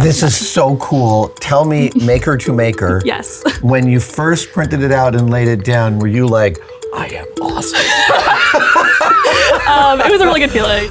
This is so cool. Tell me, maker to maker. Yes. When you first printed it out and laid it down, were you like, I am awesome? It was a really good feeling.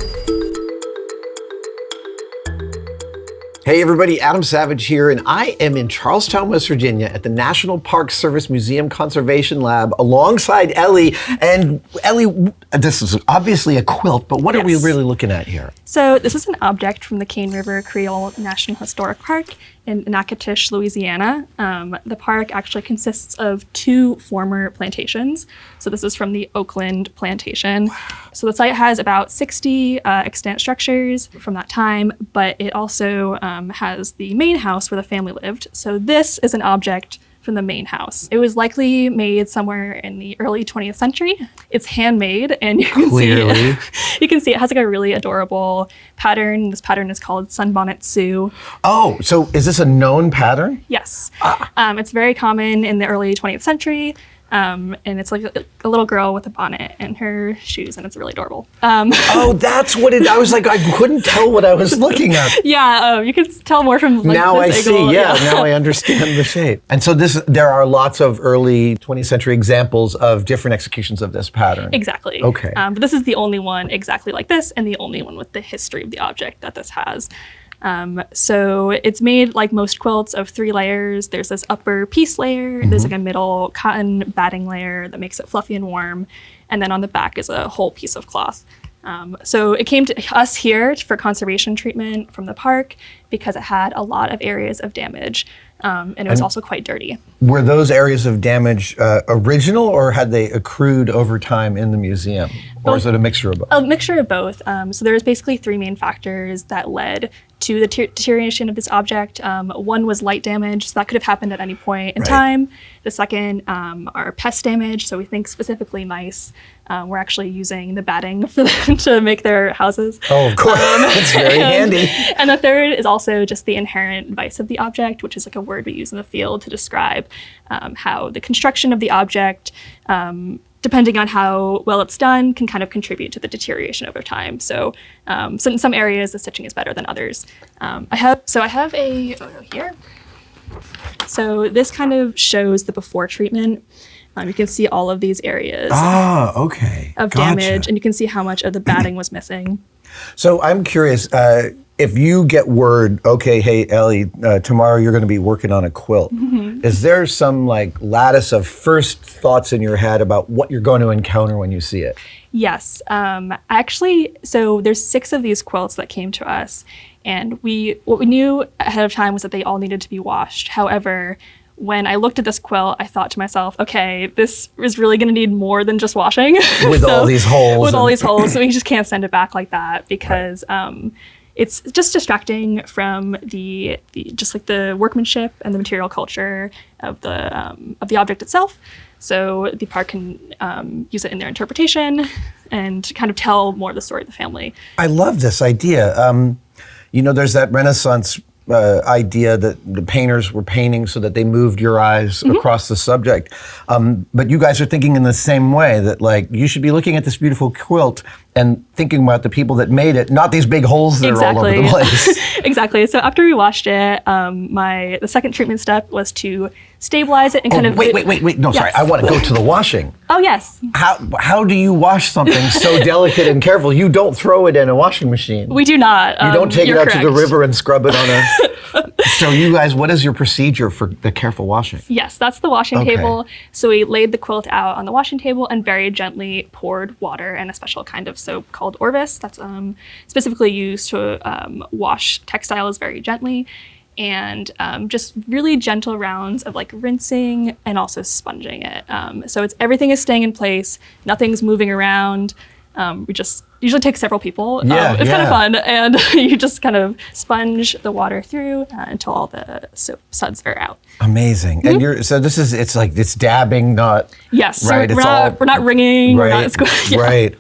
Hey everybody, Adam Savage here, and I am in Charlestown, West Virginia at the National Park Service Museum Conservation Lab alongside Ellie. And Ellie, this is obviously a quilt, but what are we really looking at here? So this is an object from the Cane River Creole National Historic Park in Natchitoches, Louisiana. The park actually consists of 2 former plantations. So this is from the Oakland plantation. So the site has about 60 extant structures from that time, but it also has the main house where the family lived. So this is an object from the main house. It was likely made somewhere in the early 20th century. It's handmade, and you can see it has like a really adorable pattern. This pattern is called Sunbonnet Sue. Oh, so is this a known pattern? Yes. It's very common in the early 20th century. And it's like a little girl with a bonnet and her shoes, and it's really adorable. Oh, that's what it, I was like, I couldn't tell what I was looking at. Yeah, you can tell more from like, now this I angle. see, now I understand the shape. And so there are lots of early 20th century examples of different executions of this pattern. Exactly. Okay. But this is the only one exactly like this, and the only one with the history of the object that this has. So it's made like most quilts of 3 layers. There's this upper piece layer, there's like a middle cotton batting layer that makes it fluffy and warm, and then on the back is a whole piece of cloth. So it came to us here for conservation treatment from the park because it had a lot of areas of damage, and it was also quite dirty. Were those areas of damage original, or had they accrued over time in the museum? Or is it a mixture of both? A mixture of both. So there's basically 3 main factors that led to the deterioration of this object. One was light damage, so that could have happened at any point in time. The second are pest damage, so we think specifically mice. We're actually using the batting for them to make their houses. Oh, of course, it's very handy. And the third is also just the inherent vice of the object, which is like a word we use in the field to describe how the construction of the object, depending on how well it's done, can kind of contribute to the deterioration over time. So in some areas, the stitching is better than others. I have a photo here. So this kind of shows the before treatment. You can see all of these areas of damage, and you can see how much of the batting was missing. So I'm curious, if you get word, okay, hey, Ellie, tomorrow you're going to be working on a quilt, is there some like lattice of first thoughts in your head about what you're going to encounter when you see it? Yes. Actually, so there's 6 of these quilts that came to us, and what we knew ahead of time was that they all needed to be washed. However, when I looked at this quilt, I thought to myself, okay, this is really going to need more than just washing. With all these holes. With all these holes. So we just can't send it back like that because it's just distracting from the just like the workmanship and the material culture of the object itself. So the park can use it in their interpretation and kind of tell more of the story of the family. I love this idea. There's that Renaissance idea that the painters were painting so that they moved your eyes across the subject. But you guys are thinking in the same way, that like you should be looking at this beautiful quilt and thinking about the people that made it, not these big holes that are all over the place. Exactly. So after we washed it, the second treatment step was to stabilize it and kind of... Wait. No, sorry. I want to go to the washing. Oh, yes. How do you wash something so delicate and careful? You don't throw it in a washing machine. We do not. You don't take it out to the river and scrub it on a... So you guys, what is your procedure for the careful washing? Yes, that's the washing table. So we laid the quilt out on the washing table and very gently poured water and a special kind of soap called Orvis that's specifically used to wash textiles very gently. And just really gentle rounds of like rinsing and also sponging it. So everything is staying in place, nothing's moving around. We just usually take several people. It's kind of fun, and you just kind of sponge the water through until all the soap suds are out. Amazing. And it's dabbing, not right. So we're not wringing. Right. We're not Right.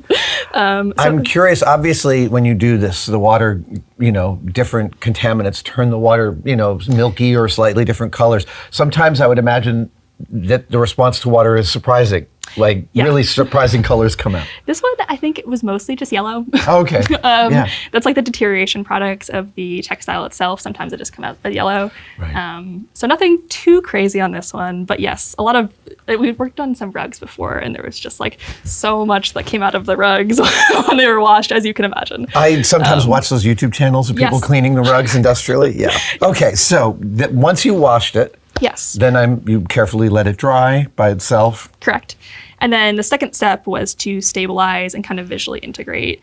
I'm curious. Obviously, when you do this, the water, different contaminants turn the water, milky or slightly different colors. Sometimes I would imagine that the response to water is surprising. Like Yeah. really surprising colors come out. This one, I think it was mostly just yellow. Okay. Yeah. That's like the deterioration products of the textile itself. Sometimes it just come out as yellow. Right. So nothing too crazy on this one, but yes, a lot of, we've worked on some rugs before and there was just like so much that came out of the rugs when they were washed, as you can imagine. I sometimes watch those YouTube channels of people Yes. cleaning the rugs industrially. Yeah. Okay, so once you washed it, Yes. then you carefully let it dry by itself. Correct. And then the second step was to stabilize and kind of visually integrate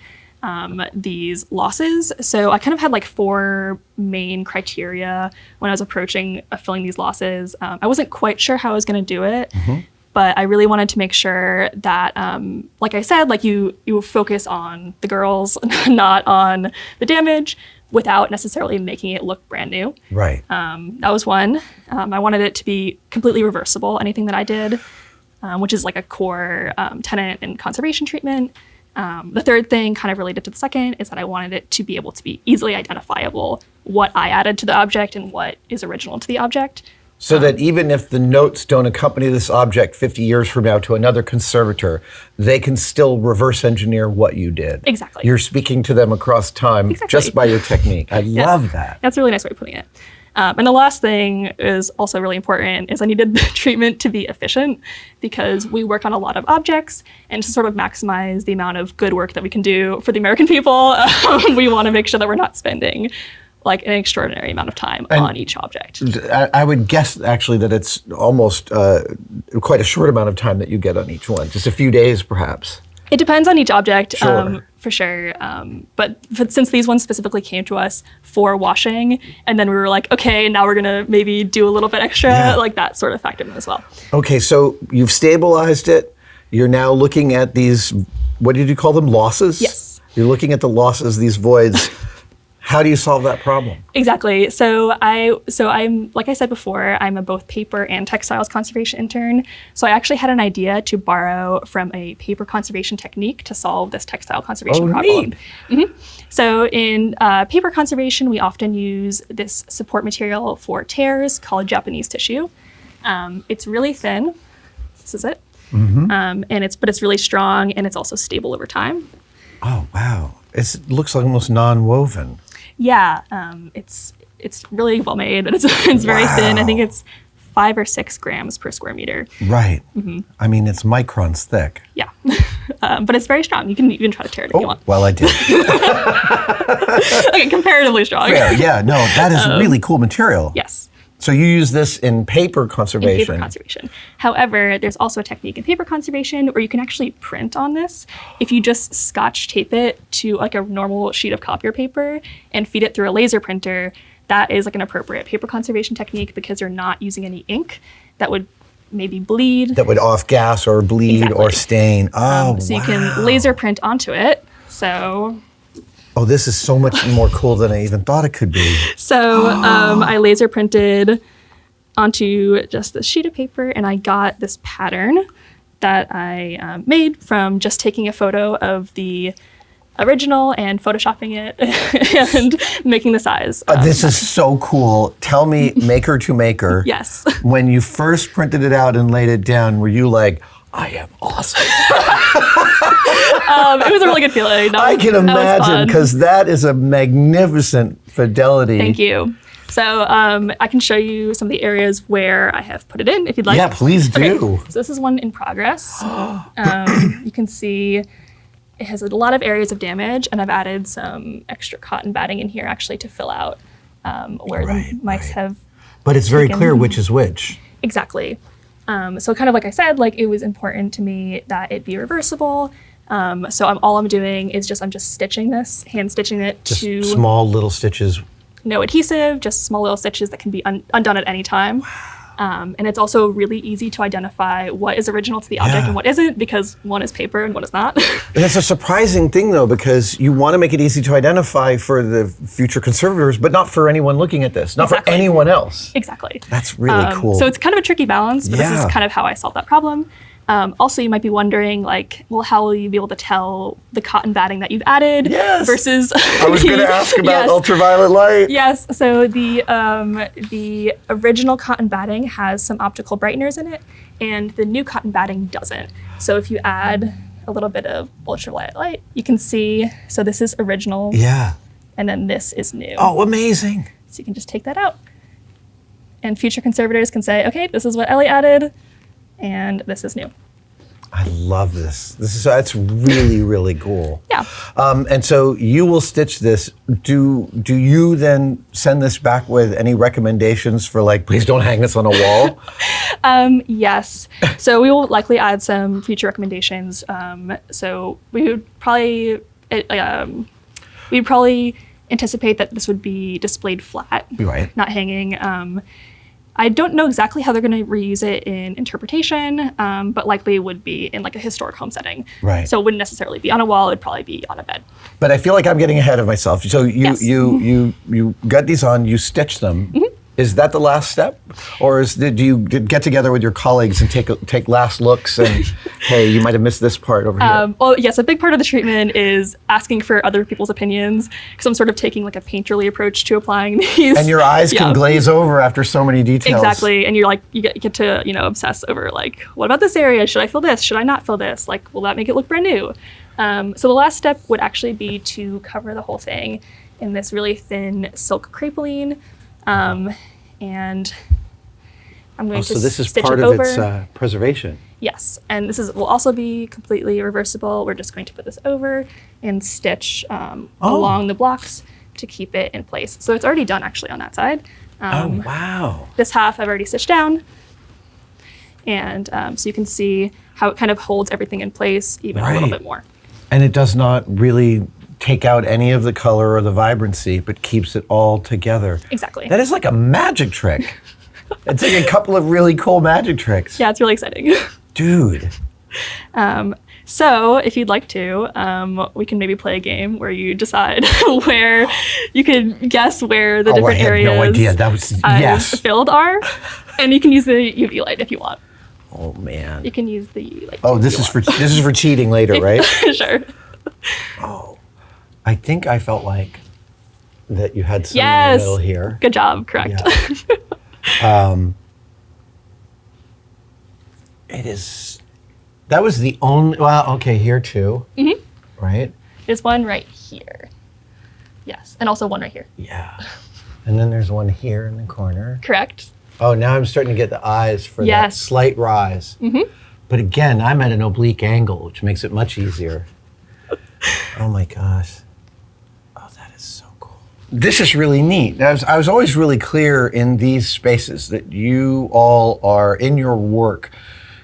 these losses. So I kind of had like 4 main criteria when I was approaching filling these losses. I wasn't quite sure how I was going to do it, but I really wanted to make sure that, like I said, like you focus on the girls, not on the damage, without necessarily making it look brand new. Right. That was one. I wanted it to be completely reversible, anything that I did, which is like a core tenet in conservation treatment. The third thing, kind of related to the second, is that I wanted it to be able to be easily identifiable what I added to the object and what is original to the object. So that even if the notes don't accompany this object 50 years from now to another conservator, they can still reverse engineer what you did. Exactly. You're speaking to them across time just by your technique. I love that. That's a really nice way of putting it. And the last thing is also really important is I needed the treatment to be efficient because we work on a lot of objects, and to sort of maximize the amount of good work that we can do for the American people, we want to make sure that we're not spending like an extraordinary amount of time on each object. I would guess actually that it's almost quite a short amount of time that you get on each one, just a few days perhaps. It depends on each object, Sure. for sure. But since these ones specifically came to us for washing, and then we were like, okay, now we're gonna maybe do a little bit extra, Yeah. like that sort of factored in as well. Okay, so you've stabilized it. You're now looking at these, what did you call them, losses? Yes. You're looking at the losses, these voids. How do you solve that problem? Exactly. So I'm, like I said before, I'm a both paper and textiles conservation intern. So I actually had an idea to borrow from a paper conservation technique to solve this textile conservation problem. Neat. So in paper conservation, we often use this support material for tears called Japanese tissue. It's really thin. This is it. And it's really strong, and it's also stable over time. Oh, wow. It looks like almost non-woven. Yeah, it's really well made, and it's very thin. I think it's 5 or 6 grams per square meter. Right. I mean, it's microns thick. Yeah, but it's very strong. You can even try to tear it if you want. Well, I did. Okay, comparatively strong. Fair. Yeah, no, that is really cool material. Yes. So you use this in paper In conservation. paper conservation. However, there's also a technique in paper conservation where you can actually print on this if you just scotch tape it to like a normal sheet of copier paper and feed it through a laser printer. That is like an appropriate paper conservation technique because you're not using any ink that would maybe bleed. That would off gas or bleed or Exactly. stain. Oh, So you wow. can laser print onto it. Oh, this is so much more cool than I even thought it could be. I laser printed onto just this sheet of paper, and I got this pattern that I made from just taking a photo of the original and photoshopping it and making the size. This is so cool. Tell me, maker to maker. Yes. When you first printed it out and laid it down, were you like, I am awesome? It was a really good feeling. I can imagine, because that is a magnificent fidelity. Thank you. So I can show you some of the areas where I have put it in if you'd like. Yeah, please do. Okay, so this is one in progress. You can see it has a lot of areas of damage, and I've added some extra cotton batting in here actually to fill out where the mice have. But it's very taken- clear which is which. Exactly. So kind of like I said, like it was important to me that it be reversible. So all I'm doing is I'm just stitching this, hand stitching it Just to small little stitches. no adhesive, just small little stitches that can be undone at any time. And it's also really easy to identify what is original to the object and what isn't, because one is paper and one is not. And it's a surprising thing, though, because you want to make it easy to identify for the future conservators, but not for anyone looking at this, not for Exactly. anyone else. Exactly. That's really cool. So it's kind of a tricky balance, but this Yeah. is kind of how I solved that problem. Also, you might be wondering, like, well, how will you be able to tell the cotton batting that you've added Yes. versus I was going to ask about Yes. ultraviolet light. Yes, so the original cotton batting has some optical brighteners in it, and the new cotton batting doesn't. So if you add a little bit of ultraviolet light, you can see, so this is original, Yeah. and then this is new. Oh, amazing. So you can just take that out. And future conservators can say, okay, this is what Ellie added, and this is new. I love this. That's really, really cool. Yeah. And so you will stitch this. Do you then send this back with any recommendations for, like, please don't hang this on a wall? Yes. So we will likely add some future recommendations. So we would probably anticipate that this would be displayed flat, Right. not hanging. I don't know exactly how they're going to reuse it in interpretation, but likely it would be in like a historic home setting. Right. So it wouldn't necessarily be on a wall; it'd probably be on a bed. But I feel like I'm getting ahead of myself. So Yes. you got these on, you stitch them. Mm-hmm. Is that the last step? Or do you get together with your colleagues and take last looks and, hey, you might have missed this part over here? Well, yes, a big part of the treatment is asking for other people's opinions, because I'm sort of taking like a painterly approach to applying these. And your eyes can Yeah. glaze over after so many details. Exactly, and you're like, you get to, obsess over like, what about this area? Should I fill this? Should I not fill this? Like, will that make it look brand new? So the last step would actually be to cover the whole thing in this really thin silk crepeline, and I'm going to So this is stitch part it of over. its preservation. Yes, and will also be completely reversible. We're just going to put this over and stitch along the blocks to keep it in place. So it's already done actually on that side. Oh, wow. This half I've already stitched down. And so you can see how it kind of holds everything in place even a little Right. bit more. And it does not really take out any of the color or the vibrancy, but keeps it all together. Exactly. That is like a magic trick. It's like a couple of really cool magic tricks. Yeah, it's really exciting. Dude. So if you'd like to, we can maybe play a game where you decide where you can guess where the different I had areas no idea. That was, yes. filled are. And you can use the UV light if you want. Oh, man. You can use the like. Oh, this is for cheating later, right? Sure. Oh, I think I felt like that you had some in Yes. the middle here. Good job. Correct. Yeah. It is. That was the only. Well, okay, here too. Mm-hmm. Right. There's one right here. Yes, and also one right here. Yeah. And then there's one here in the corner. Correct. Oh, now I'm starting to get the eyes for that Yes. slight rise. Mm-hmm. But again, I'm at an oblique angle, which makes it much easier. Oh my gosh. Oh, that is so cool. This is really neat. I was always really clear in these spaces that you all are, in your work,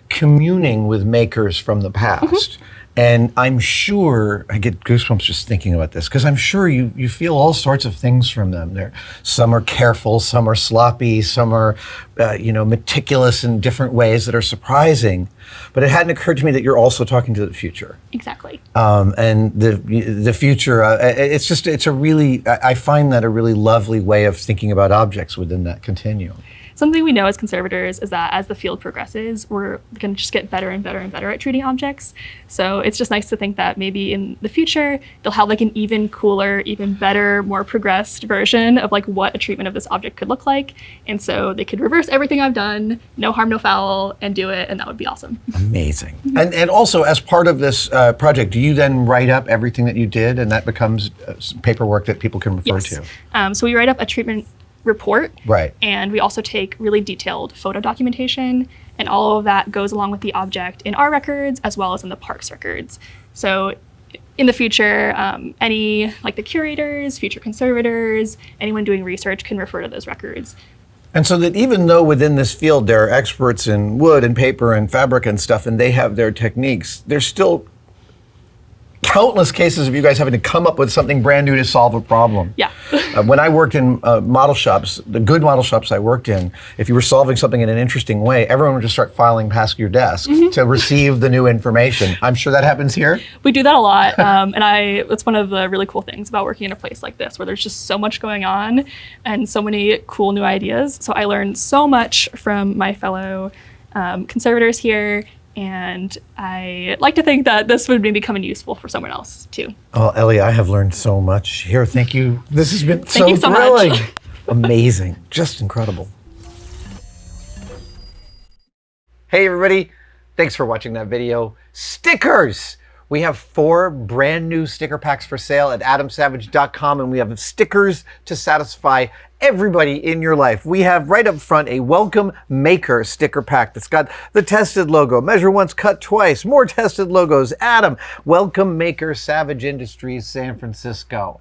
communing with makers from the past. Mm-hmm. And I'm sure, I get goosebumps just thinking about this, because I'm sure you feel all sorts of things from them. Some are careful, some are sloppy, some are meticulous in different ways that are surprising. But it hadn't occurred to me that you're also talking to the future. Exactly. And the future, I find that a really lovely way of thinking about objects within that continuum. Something we know as conservators is that as the field progresses, we're going to just get better and better and better at treating objects. So it's just nice to think that maybe in the future, they'll have like an even cooler, even better, more progressed version of like what a treatment of this object could look like. And so they could reverse everything I've done, no harm, no foul, and do it. And that would be awesome. Amazing. And also, as part of this project, do you then write up everything that you did, and that becomes paperwork that people can refer to? So we write up a treatment report. Right. And we also take really detailed photo documentation, and all of that goes along with the object in our records as well as in the park's records. So in the future, any like the curators, future conservators, anyone doing research can refer to those records. And so that even though within this field there are experts in wood and paper and fabric and stuff, and they have their techniques, there's still countless cases of you guys having to come up with something brand new to solve a problem. Yeah. When I worked in model shops, the good model shops I worked in, if you were solving something in an interesting way, everyone would just start filing past your desk to receive the new information. I'm sure that happens here. We do that a lot, and it's one of the really cool things about working in a place like this, where there's just so much going on and so many cool new ideas. So I learned so much from my fellow conservators here, And I like to think that this would maybe come in useful for someone else too. Oh, Ellie, I have learned so much here. Thank you. This has been Thank you so thrilling. much. Amazing. Just incredible. Hey, everybody. Thanks for watching that video. Stickers! We have 4 brand new sticker packs for sale at adamsavage.com, and we have stickers to satisfy everybody in your life. We have right up front a Welcome Maker sticker pack that's got the tested logo, measure once, cut twice, more tested logos, Adam, Welcome Maker, Savage Industries, San Francisco.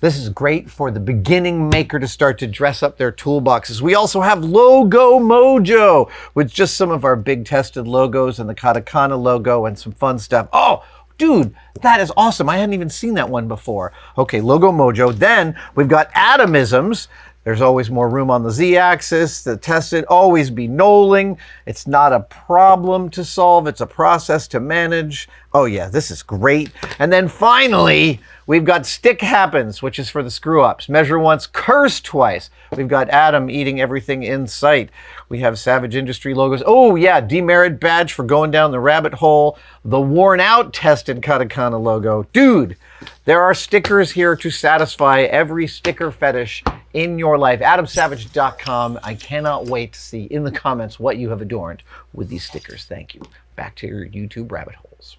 This is great for the beginning maker to start to dress up their toolboxes. We also have Logo Mojo with just some of our big tested logos and the katakana logo and some fun stuff. Oh, dude, that is awesome. I hadn't even seen that one before. Okay, Logo Mojo. Then we've got Atomisms. There's always more room on the Z-axis. The tested, always be knolling. It's not a problem to solve. It's a process to manage. Oh yeah, this is great. And then finally, we've got Stick Happens, which is for the screw-ups. Measure once, curse twice. We've got Adam eating everything in sight. We have Savage Industry logos. Oh yeah, demerit badge for going down the rabbit hole. The worn out tested katakana logo. Dude, there are stickers here to satisfy every sticker fetish in your life. adamsavage.com. I cannot wait to see in the comments what you have adorned with these stickers. Thank you. Back to your YouTube rabbit holes.